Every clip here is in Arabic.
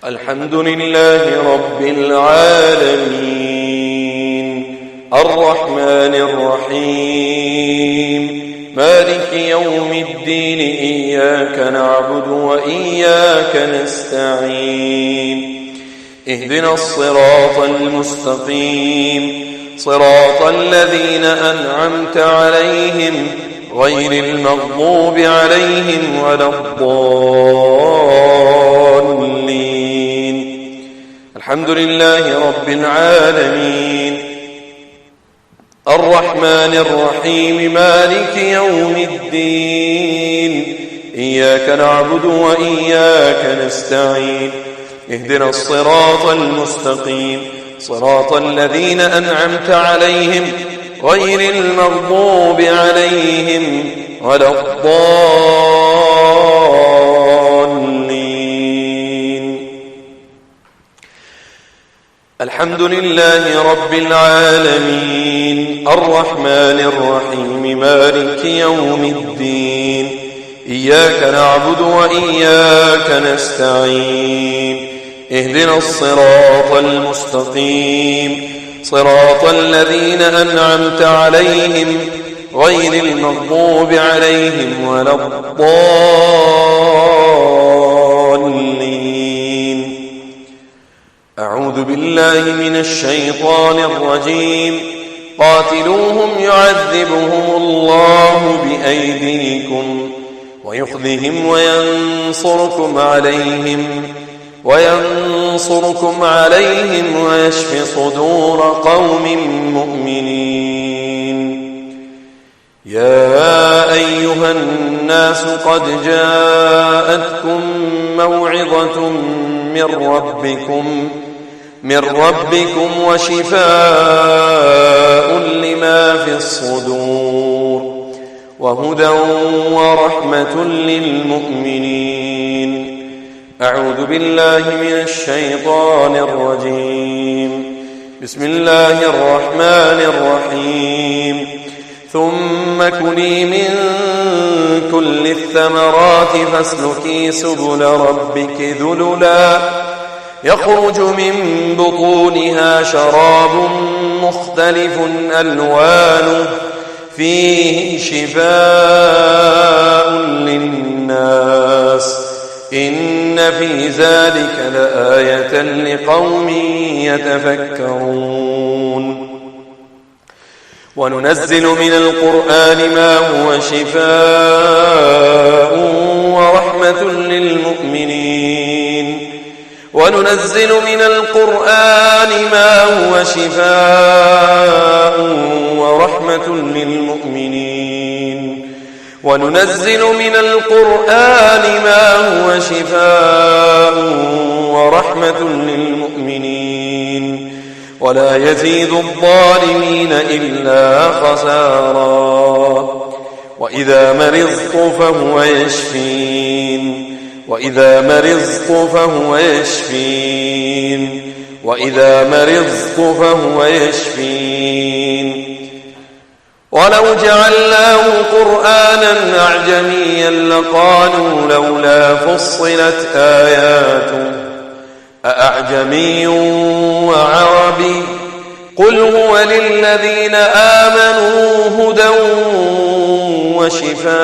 الحمد لله رب العالمين الرحمن الرحيم مالك يوم الدين إياك نعبد وإياك نستعين اهدنا الصراط المستقيم صراط الذين أنعمت عليهم غير المغضوب عليهم ولا الضالين. الحمد لله رب العالمين الرحمن الرحيم مالك يوم الدين إياك نعبد وإياك نستعين اهدنا الصراط المستقيم صراط الذين أنعمت عليهم غير المغضوب عليهم ولا الضالين. الحمد لله رب العالمين الرحمن الرحيم مالك يوم الدين إياك نعبد وإياك نستعين اهدنا الصراط المستقيم صراط الذين أنعمت عليهم غير المغضوب عليهم ولا الضالين. أعوذ بالله من الشيطان الرجيم. قاتلوهم يعذبهم الله بأيديكم ويخذهم وينصركم عليهم ويشف صدور قوم مؤمنين. يا أيها الناس قد جاءتكم موعظة من ربكم وشفاء لما في الصدور وهدى ورحمة للمؤمنين. أعوذ بالله من الشيطان الرجيم. بسم الله الرحمن الرحيم. ثم كلي من كل الثمرات فاسلكي سبل ربك ذللا يخرج من بطونها شراب مختلف ألوانه فيه شفاء للناس إن في ذلك لآية لقوم يتفكرون. وننزل من القرآن ما هو شفاء ورحمة للمؤمنين وننزل من القرآن ما هو شفاء ورحمة للمؤمنين وننزل من القرآن ما هو شفاء ورحمة للمؤمنين ولا يزيد الظالمين إلا خسارا. وإذا مرضت فهو يشفين ولو جعلناه قرآنا أعجميا لقالوا لولا فصلت آياته أأعجمي وعربي قل هو للذين آمنوا هدى وشفاء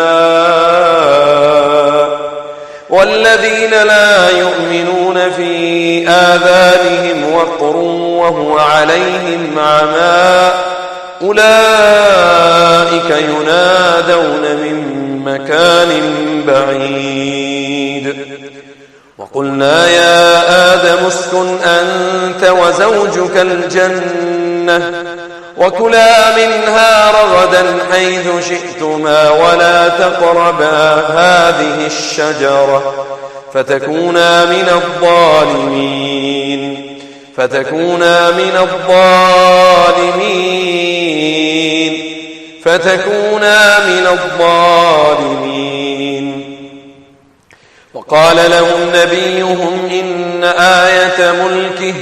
والذين لا يؤمنون في آذانهم وقر وهو عليهم عمى أولئك ينادون من مكان بعيد. وقلنا يا آدم اسكن أنت وزوجك الجنة وكلا منها رغدا حيث شئتما ولا تقربا هذه الشجرة فتكونا من الظالمين. وقال لهم نبيهم إن آية ملكه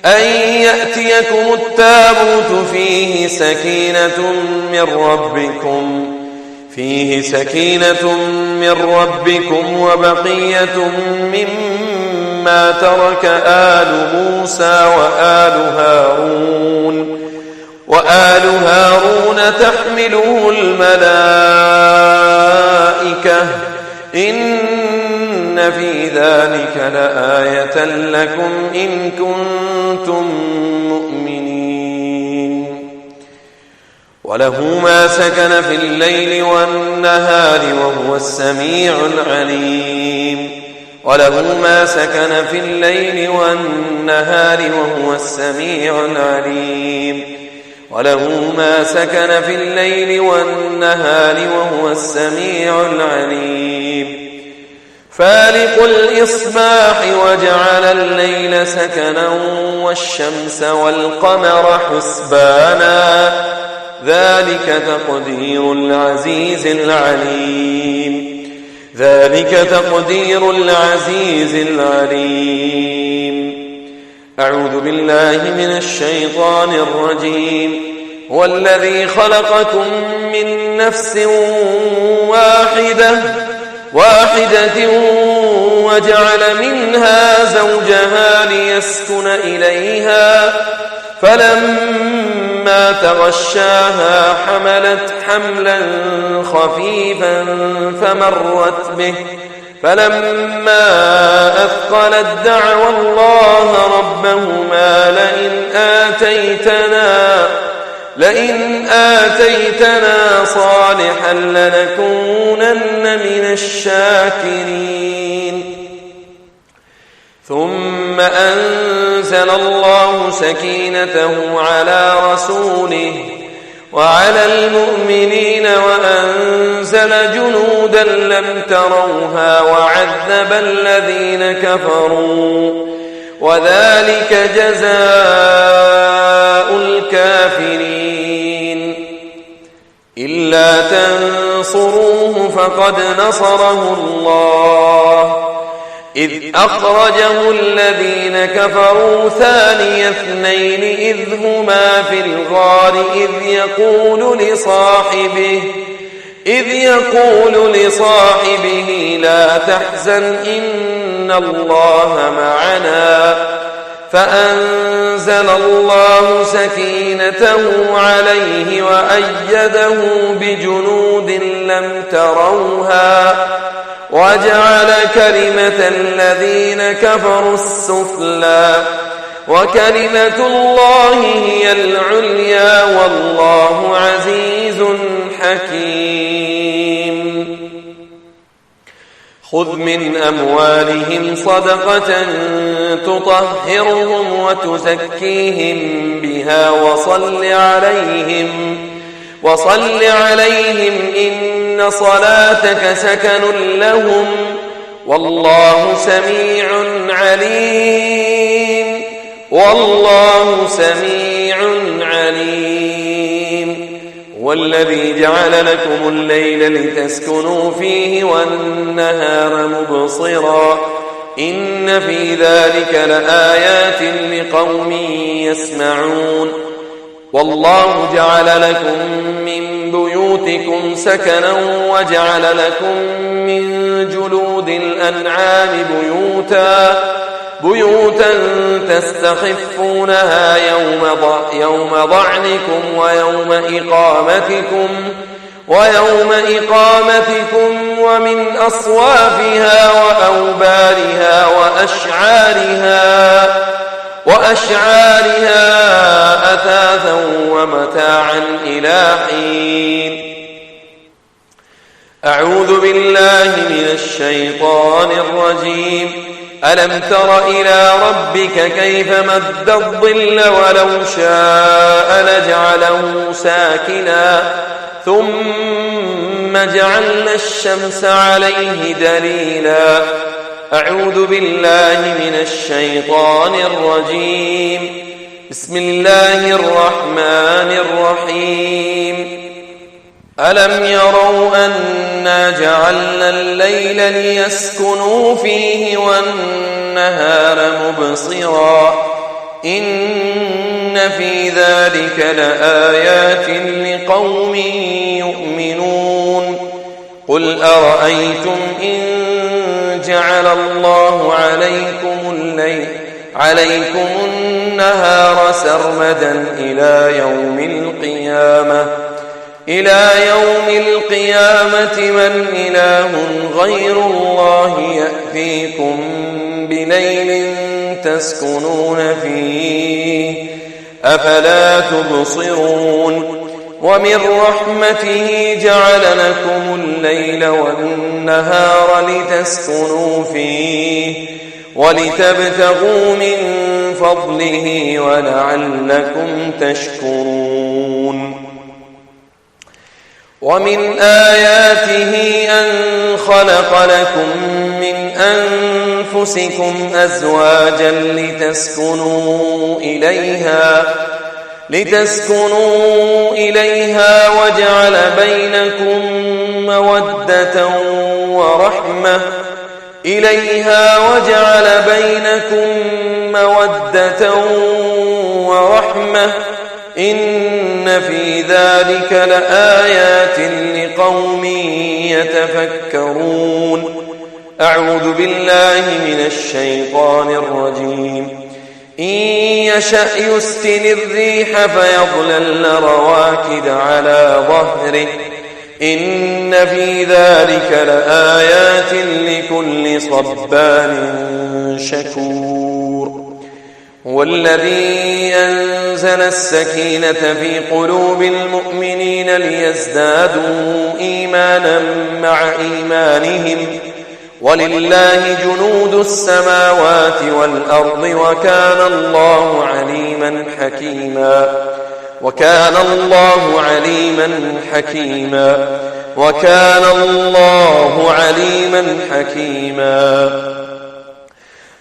أن يأتيكم التابوت فيه سكينة من ربكم وبقية مما مما ترك آل موسى وآل هارون تحمله الملائكة إن في ذلك لآية لكم إن كنتم مؤمنين وله ما سكن في الليل والنهار وهو السميع العليم وله ما سكن في الليل والنهار وهو السميع العليم وله ما سكن في الليل والنهار وهو السميع العليم فالق الإصباح وجعل الليل سكنا والشمس والقمر حسبانا ذلك تقدير العزيز العليم أعوذ بالله من الشيطان الرجيم هو الذي خلقكم من نفس واحدة وجعل منها زوجها ليسكن إليها فلما تغشاها حملت حملا خفيفا فمرت به فلما أثقلت دعوا الله ربهما لئن آتيتنا صالحا لنكونن من الشاكرين ثم أنزل الله سكينته على رسوله وعلى المؤمنين وأنزل جنودا لم تروها وعذب الذين كفروا وذلك جزاء الكافرين إلا تنصروه فقد نصره الله إذ أخرجه الذين كفروا ثاني اثنين إذ هما في الغار إذ يقول لصاحبه لا تحزن إن الله معنا فأنزل الله سكينته عليه وأيده بجنود لم تروها وجعل كلمة الذين كفروا السفلى وكلمة الله هي العليا والله عزيز حكيم خذ من أموالهم صدقة تطهرهم وتزكيهم بها وصل عليهم إن صلاتك سكن لهم والله سميع عليم والذي جعل لكم الليل لتسكنوا فيه والنهار مبصرا إن في ذلك لآيات لقوم يسمعون والله جعل لكم من بيوتكم سكنا وجعل لكم من جلود الأنعام بيوتا تستخفونها يوم ضعنكم ويوم إقامتكم ومن أصوافها وأوبارها وأشعارها أثاثا ومتاعا إلى حين أعوذ بالله من الشيطان الرجيم ألم تر إلى ربك كيف مد الظل ولو شاء لجعله ساكنا ثم جعلنا الشمس عليه دليلا أعوذ بالله من الشيطان الرجيم بسم الله الرحمن الرحيم ألم يروا أنا جعلنا الليل ليسكنوا فيه والنهار مبصرا إن في ذلك لآيات لقوم يؤمنون قل أرأيتم إن جعل الله عليكم عليكم النهار سرمدا إلى يوم القيامة من إله غير الله يأتيكم بليل تسكنون فيه أفلا تبصرون ومن رحمته جعل لكم الليل والنهار لتسكنوا فيه ولتبتغوا من فضله ولعلكم تشكرون ومن آياته أن خلق لكم من أنفسكم أزواجا لتسكنوا إليها وجعل بينكم مودة ورحمة إن في ذلك لآيات لقوم يتفكرون أعوذ بالله من الشيطان الرجيم إن يشأ يسكن الريح فيظللن رواكد على ظهره إن في ذلك لآيات لكل صبار شكور هو الذي أنزل السكينة في قلوب المؤمنين ليزدادوا إيمانا مع إيمانهم ولله جنود السماوات والأرض وكان الله عليما حكيما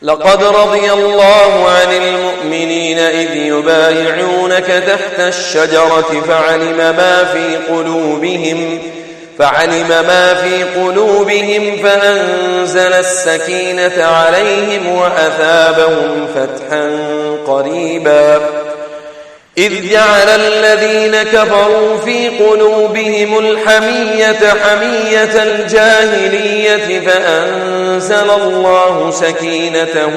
لقد رضي الله عن المؤمنين إذ يبايعونك تحت الشجرة فعلم ما في قلوبهم فأنزل السكينة عليهم وأثابهم فتحا قريبا إذ جعل الذين كفروا في قلوبهم حمية الجاهلية فأنزل الله سكينته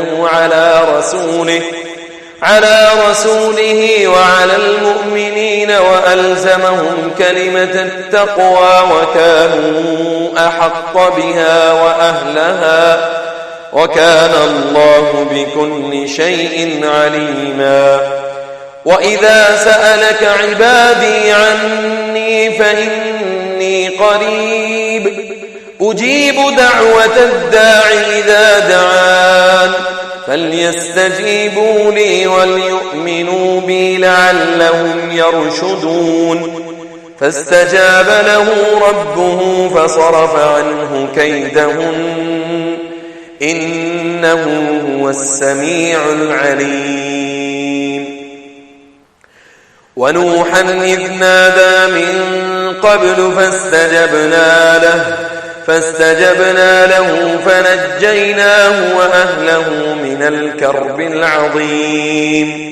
على رسوله وعلى المؤمنين وألزمهم كلمة التقوى وكانوا أحق بها وأهلها وكان الله بكل شيء عليما وإذا سألك عبادي عني فإني قريب أجيب دعوة الداع إذا دعان فليستجيبوا لي وليؤمنوا بي لعلهم يرشدون فاستجاب له ربه فصرف عنه كيدهن إنه هو السميع العليم ونوحا إذ نادى من قبل فاستجبنا له فنجيناه وأهله من الكرب العظيم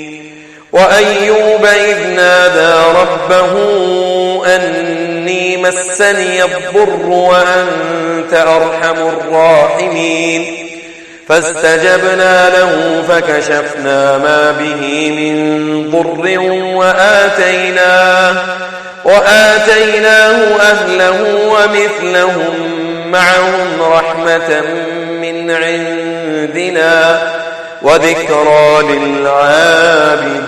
وأيوب إذ نادى ربه أني مسني الضر وأنت أرحم الراحمين فاستجبنا له فكشفنا ما به من ضر وآتيناه أهله ومثلهم معهم رحمة من عندنا وذكرى للعابدين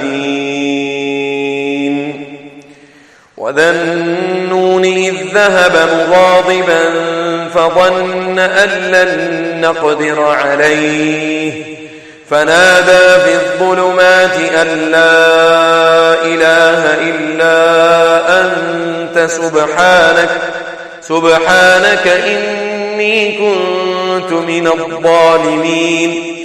وذا النون إذ ذهب مغاضبا فظن أن لن نقدر عليه فنادى في الظلمات أن لا إله إلا أنت سبحانك إني كنت من الظالمين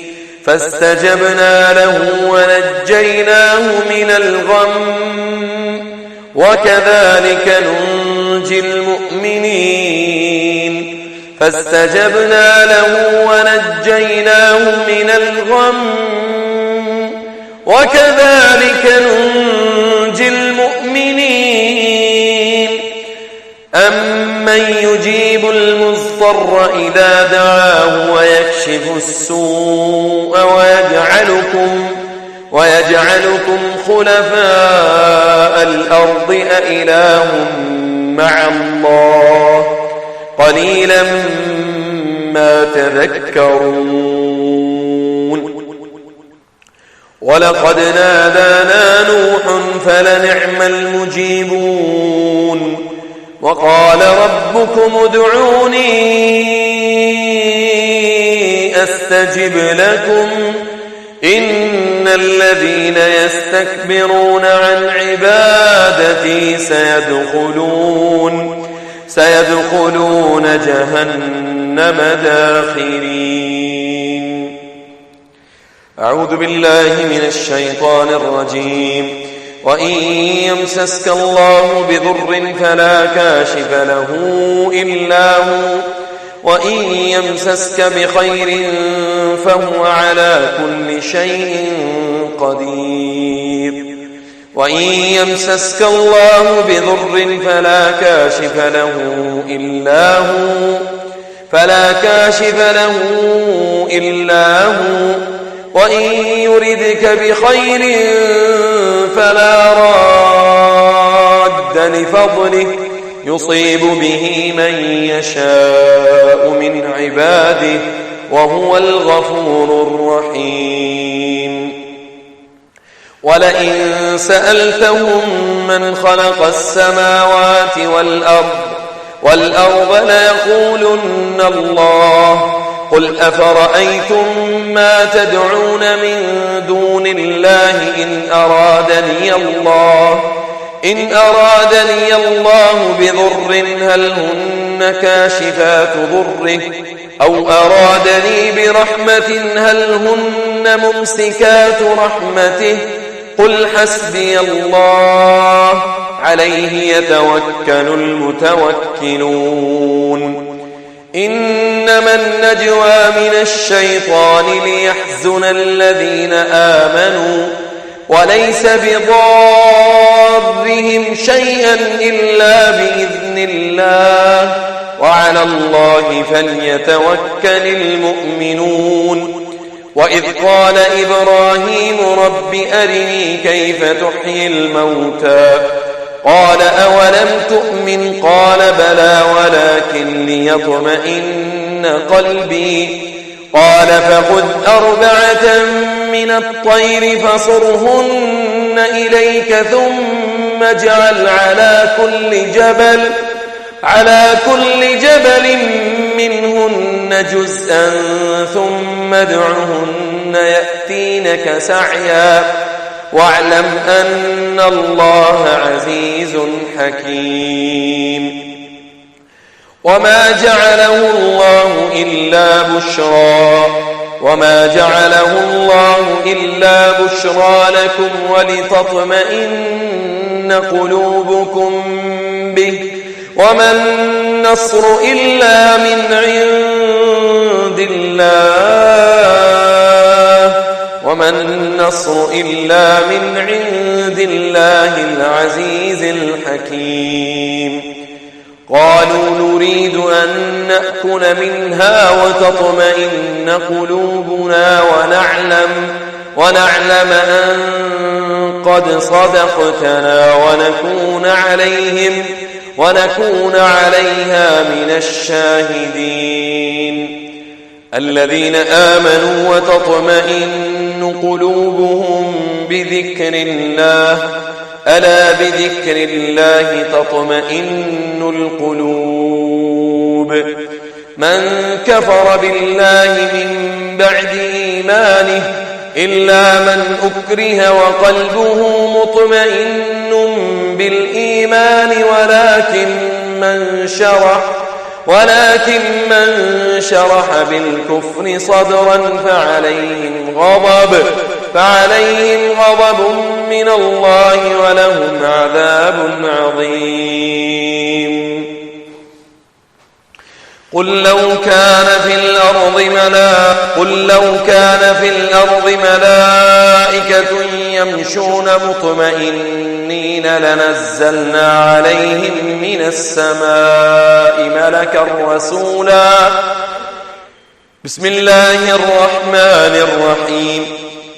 فاستجبنا له ونجيناه من الغم وكذلك ننجي المؤمنين فاستجبنا له ونجيناه من الغم وكذلك ننجي المؤمنين أمن يجيب المضطر إذا دعاه ويكشف السوء ويجعلكم خلفاء الأرض أإله مع الله قليلا ما تذكرون ولقد نادانا نوح فلنعم المجيبون وقال ربكم ادعوني أستجب لكم إن الذين يستكبرون عن عبادتي سيدخلون جهنم داخرين. أعوذ بالله من الشيطان الرجيم. وإن يمسسك الله بضر فلا كاشف له إلا هو وإن يمسسك بخير فهو على كل شيء قدير. وإن يمسسك الله بضر فلا كاشف له إلا هو وإن يردك بخير فلا راد لفضله يصيب به من يشاء من عباده وهو الغفور الرحيم. ولئن سألتهم من خلق السماوات والأرض ليقولن الله قل أفرأيتم ما تدعون من دون الله إن أرادني الله بضر هل هن كاشفات ضره أو أرادني برحمة هل هن ممسكات رحمته قل حسبي الله عليه يتوكل المتوكلون. إنما النجوى من الشيطان ليحزن الذين آمنوا وليس بضارهم شيئا إلا بإذن الله وعلى الله فليتوكل المؤمنون. وإذ قال إبراهيم رب أرني كيف تحيي الموتى قال أولم تؤمن قال بلى ولكن ليطمئن قلبي قال فخذ 4 من الطير فصرهن إليك ثم اجعل على كل جبل منهن جزءا ثم ادعهن يأتينك سعيا واعلم أن الله عزيز حكيم. وما جعله الله إلا بشرى لكم ولتطمئن قلوبكم به وما النصر إلا من عند الله العزيز الحكيم. قالوا نريد أن نأكل منها وتطمئن قلوبنا ونعلم أن قد صدقتنا ونكون عليها من الشاهدين. الذين آمنوا وتطمئن قلوبهم بذكر الله ألا بذكر الله تطمئن القلوب. من كفر بالله من بعد إيمانه إلا من أكره وقلبه مطمئن بالإيمان ولكن من شرح بالكفر صدرا فعليهم غضب من الله ولهم عذاب عظيم. قل لو كان في الأرض ملائكة يمشون مطمئنين لنزلنا عليهم من السماء ملكا رسولا. بسم الله الرحمن الرحيم.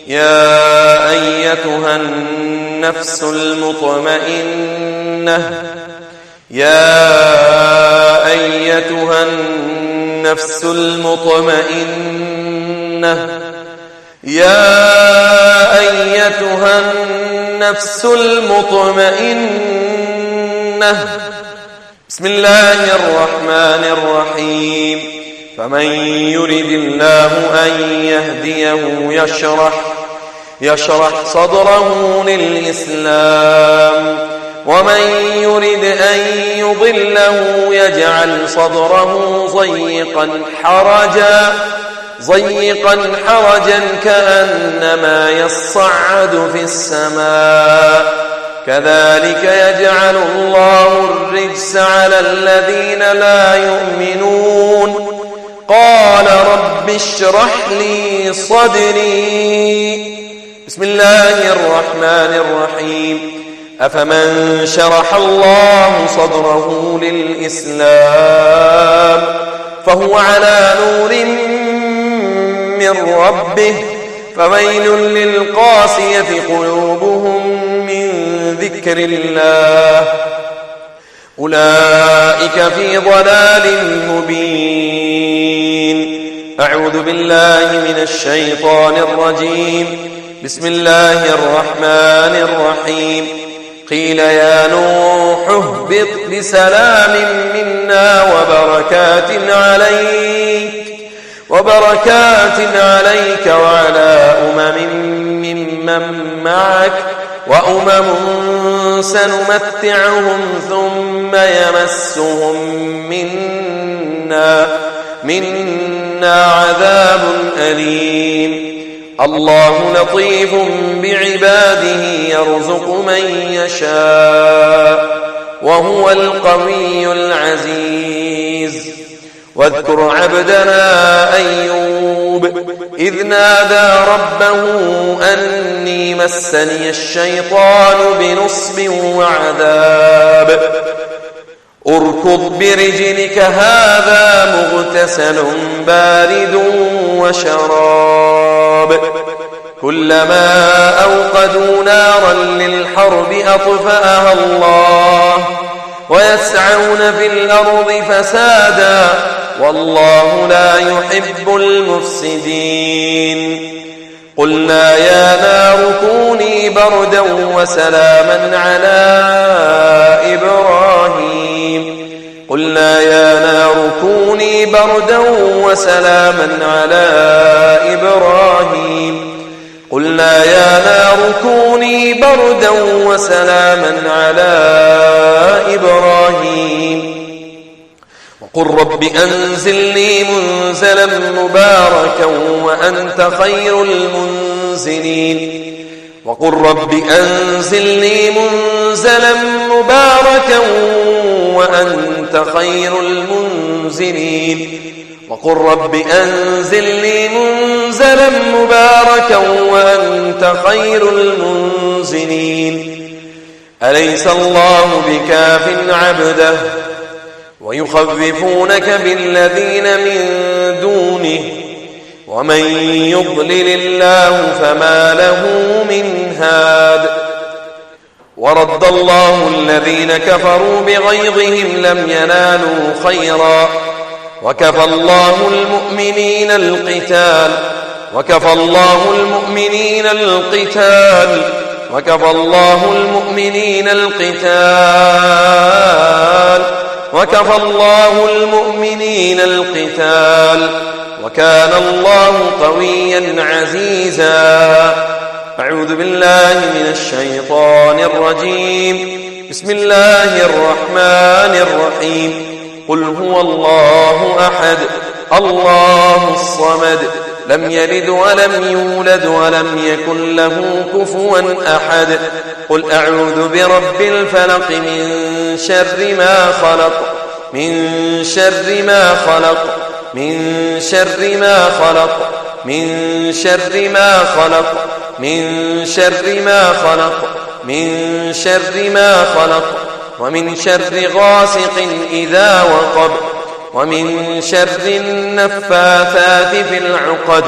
يا أيتها النفس المطمئنة يا أيتها النفس المطمئنة يا أيتها النفس المطمئنة. بسم الله الرحمن الرحيم. فمن يرد الله أن يهديه يشرح صدره للإسلام، ومن يرد أن يضله يجعل صدره ضيقا حرجا كأنما يصعد في السماء، كذلك يجعل الله الرجس على الذين لا يؤمنون. قال رب اشرح لي صدري. بسم الله الرحمن الرحيم. أفمن شرح الله صدره للإسلام فهو على نور من ربه، فويل للقاسية قلوبهم من ذكر الله، أولئك في ضلال مبين. أعوذ بالله من الشيطان الرجيم. بسم الله الرحمن الرحيم. قيل يا نوح اهبط بسلام منا وبركات عليك وعلى ممن معك، وأمم سنمتعهم ثم يمسهم منا عذاب أليم. الله لطيف بعباده يرزق من يشاء وهو القوي العزيز. واذكر عبدنا أيوب إذ نادى ربه أني مسني الشيطان بنصب وعذاب. اركض برجلك هذا مغتسل بارد وشراب. كلما أوقدوا نارا للحرب أطفأها الله ويسعون في الأرض فسادا والله لا يحب المفسدين. قلنا يا نار كوني بردا وسلاما على إبراهيم قلنا يا نار كوني بردا وسلاما على إبراهيم قلنا يا نار كوني بردا وسلاما على إبراهيم وقل رب أنزلني منزلا مباركا وأنت خير المنزلين وقل رب أنزلني منزلا مباركا وأنت خير المنزلين وقل رب أنزلني منزلا مباركا وأنت خير المنزلين. أليس الله بكاف عبده ويخوفونك بالذين من دونه ومن يضلل الله فما له من هاد. ورد الله الذين كفروا بغيظهم لم ينالوا خيرا وكفى الله المؤمنين القتال وكفى الله المؤمنين القتال وكفى الله المؤمنين القتال وكفى الله المؤمنين القتال وكان الله قويا عزيزا. أعوذ بالله من الشيطان الرجيم. بسم الله الرحمن الرحيم. قل هو الله أحد الله الصمد لم يلد ولم يولد ولم يكن له كفوا أحد. قل أعوذ برب الفلق من شر ما خلق من شر ما خلق من شر ما خلق من شر ما خلق من شر ما خلق من شر ما خلق ومن شر غاسق إذا وقب ومن شر النفاثات في العقد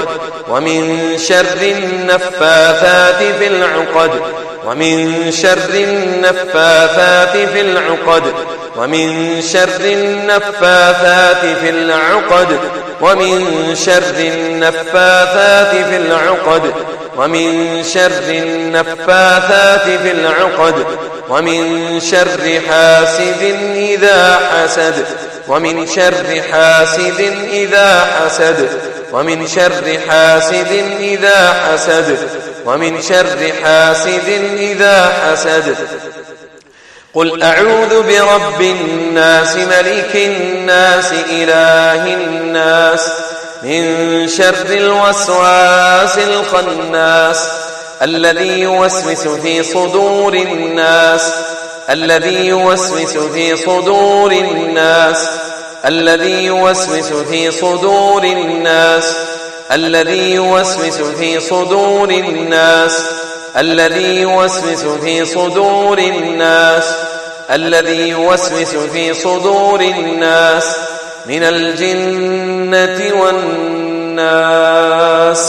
ومن شر النفاثات في العقد ومن شر النفاثات في العقد ومن شر النفاثات في العقد ومن شر النفاثات في العقد ومن شر النفاثات في العقد ومن شر حاسد إذا حسد ومن شر حاسد إذا حسد ومن شر حاسد إذا حسد ومن شر حاسد إذا حسد. قل أعوذ برب الناس ملك الناس إله الناس من شر الوسواس الخناس الذي يوسوس في صدور الناس الذي يوسوس في صدور الناس الذي يوسوس في صدور الناس الذي يوسوس في صدور الناس الذي يوسوس في صدور الناس الذي يوسوس في صدور الناس من الجنة والناس.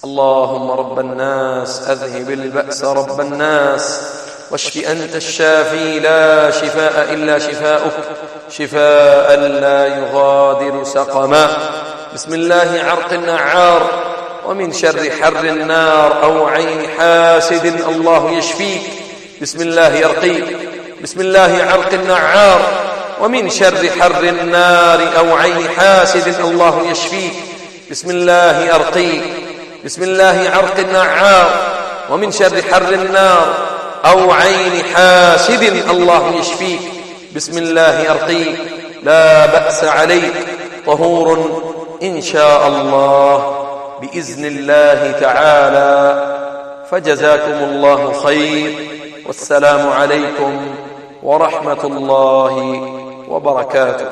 اللهم رب الناس أذهب البأس رب الناس واشف أنت الشافي لا شفاء إلا شفاؤك شفاء لا يغادر سقما. بسم الله عرق النعار ومن شر حر النار أو عين حاسد الله يشفيك بسم الله يرقيك. بسم الله عرق النعار ومن شر حر النار أو عين حاسد الله يشفيك بسم الله أرقيك. بسم الله عرق النعار ومن شر حر النار أو عين حاسد الله يشفيك بسم الله أرقيك. لا بأس عليك طهور إن شاء الله بإذن الله تعالى. فجزاكم الله خير والسلام عليكم ورحمة الله وبركاته.